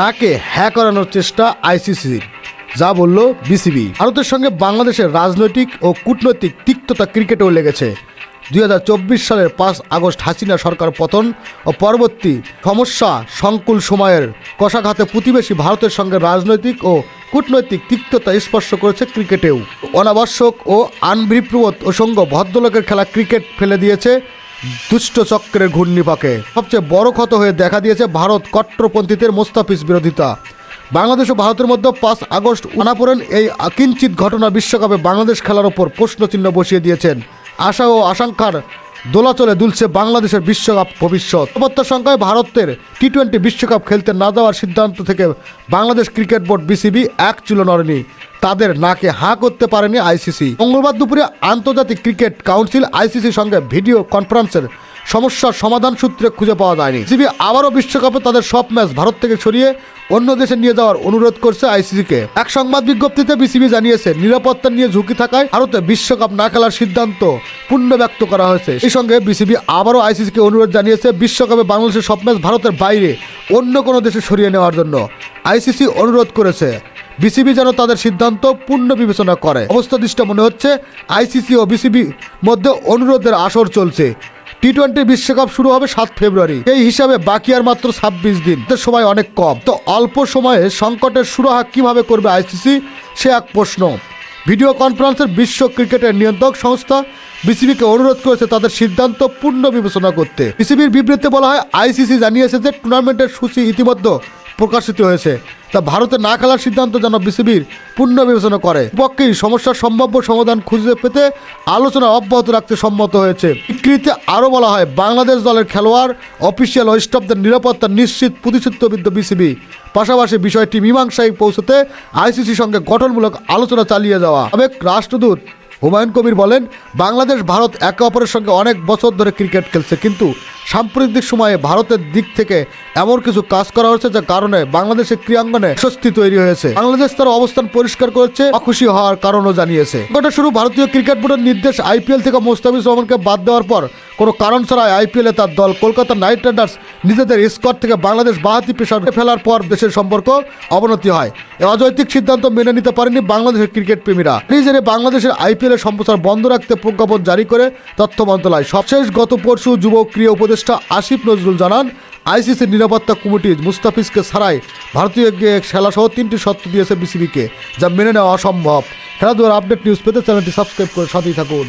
তাকে হ্যাক করানোর চেষ্টা আইসিসি, যা বলল বিসিবি। ভারতের সঙ্গে বাংলাদেশের রাজনৈতিক ও কূটনৈতিক তিক্ততা ক্রিকেটেও লেগেছে। 2024 সালের 5 আগস্ট হাসিনা সরকার পতন ও পরবর্তী সমস্যা সংকুল সময়ের কষাঘাতে প্রতিবেশী ভারতের সঙ্গে রাজনৈতিক ও কূটনৈতিক তিক্ততা স্পর্শ করেছে ক্রিকেটেও। অনাবশ্যক ও আনভিপ্রবত অসঙ্গ ভদ্রলোকের খেলা ক্রিকেট ফেলে দিয়েছে দুষ্ট চক্রের ঘূর্ণিপাকে। সবচেয়ে বড় ক্ষত হয়ে দেখা দিয়েছে ভারত কট্টরপন্থীদের মোস্তাফিজ বিরোধিতা। বাংলাদেশ ও ভারতের মধ্যে 5 আগস্ট টানাপোড়েন এই অকিঞ্চিত ঘটনা বিশ্বকাপে বাংলাদেশ খেলার ওপর প্রশ্নচিহ্ন বসিয়ে দিয়েছেন। আশা ও আশঙ্কার দোলাচলে দুলছে বাংলাদেশের বিশ্বকাপ ভবিষ্যৎ। নিরাপত্তার সংখ্যায় ভারতের টি-20 বিশ্বকাপ খেলতে না যাওয়ার সিদ্ধান্ত থেকে বাংলাদেশ ক্রিকেট বোর্ড বিসিবি এক চুলো নড়েনি। তাদের নাকে হাঁ করতে পারেনি আইসিসি। মঙ্গলবার দুপুরে আন্তর্জাতিক ক্রিকেট কাউন্সিল আইসিসির সঙ্গে ভিডিও কনফারেন্সের সমস্যার সমাধান সূত্রে খুঁজে পাওয়া যায়নি। বিসিবি আবারও বিশ্বকাপে তাদের সব ম্যাচ ভারত থেকে সরিয়ে অন্য দেশে নিয়ে যাওয়ার অনুরোধ করছে আইসিসিকে। এক সংবাদ বিজ্ঞপ্তিতে বিসিবি জানিয়েছে, নিরাপত্তা নিয়ে ঝুঁকি থাকায় ভারতে বিশ্বকাপ না খেলার সিদ্ধান্ত পূর্ণ ব্যক্ত করা হয়েছে। এই সঙ্গে বিসিবি আবারও আইসিসিকে অনুরোধ জানিয়েছে বিশ্বকাপে বাংলাদেশের সব ম্যাচ ভারতের বাইরে অন্য কোনো দেশে সরিয়ে নেওয়ার জন্য। আইসিসি অনুরোধ করেছে বিসিবি যেন তাদের সিদ্ধান্ত পূর্ণ বিবেচনা করে। অবস্থা দৃষ্টি মনে হচ্ছে আইসিসি ও বিসিবি মধ্যে অনুরোধের আসর চলছে। টি-20 বিশ্বকাপ শুরু হবে 7 ফেব্রুয়ারি। এই হিসাবে বাকি আর মাত্র 26 দিন, সময় অনেক কম। তো অল্প সময়ে সংকটের সুরাহা কিভাবে করবে আইসিসি, সে এক প্রশ্ন। ভিডিও কনফারেন্সের বিশ্ব ক্রিকেটের নিয়ন্ত্রক সংস্থা বিসিবিকে অনুরোধ করেছে তাদের সিদ্ধান্ত পূর্ণ বিবেচনা করতে। বিসিবির বিবৃতিতে বলা হয়, আইসিসি জানিয়েছে যে টুর্নামেন্টের সূচি ইতিমধ্যে প্রকাশিত হয়েছে, তা ভারতে না খেলার সিদ্ধান্ত যেন বিসিবির পূর্ণ বিবেচনা করে। পক্ষেই সমস্যার সম্ভাব্য সমাধান খুঁজে পেতে আলোচনা অব্যাহত রাখতে সম্মত হয়েছে। বিবৃতিতে আরও বলা হয়, বাংলাদেশ দলের খেলোয়াড়, অফিসিয়াল ও স্টাফদের নিরাপত্তা নিশ্চিত প্রতিশ্রুতিবদ্ধ বিসিবি। পাশাপাশি বিষয়টি মীমাংসায় পৌঁছতে আইসিসির সঙ্গে গঠনমূলক আলোচনা চালিয়ে যাওয়া। সাবেক রাষ্ট্রদূত হুমায়ুন কবির বলেন, বাংলাদেশ ভারত একে অপরের সঙ্গে অনেক বছর ধরে ক্রিকেট খেলছে, কিন্তু সাম্প্রতিক সময়ে ভারতের দিক থেকে এমন কিছু কাজ করা হয়েছে যার কারণে বাংলাদেশের ক্রীড়াঙ্গনে স্বস্তি তৈরি হয়েছে। বাংলাদেশ তার অবস্থান পরিষ্কার করেছে, অখুশি হওয়ার কারণও জানিয়েছে। সংকটের শুরু ভারতীয় ক্রিকেট বোর্ডের নির্দেশ, আইপিএল থেকে মোস্তাফিজ রহমানকে বাদ দেওয়ার পর কোনো কারণ ছাড়াই আইপিএলে তার দল কলকাতা নাইট রাইডার্স নিজেদের স্কোয়াড থেকে বাংলাদেশ বাহাতি পেশার ফেলার পর দেশের সম্পর্ক অবনতি হয়। এই অযৌক্তিক সিদ্ধান্ত মেনে নিতে পারেনি বাংলাদেশের ক্রিকেট প্রেমীরা। নিজেরা বাংলাদেশের আইপিএল এর সম্প্রচার বন্ধ রাখতে প্রজ্ঞাপন জারি করে তথ্য মন্ত্রণালয়। সবশেষ গত পরশু যুব ক্রীড়া উপদেষ্টা আসিফ নজরুল জানান, আইসিসির নিরাপত্তা কমিটি মুস্তাফিজকে ছাড়াই ভারতীয় খেলা সহ 3টি শর্ত দিয়েছে বিসিবিকে, যা মেনে নেওয়া অসম্ভব। খেলাধুলার আপডেট নিউজ পেতে চ্যানেলটি সাবস্ক্রাইব করে সাথেই থাকুন।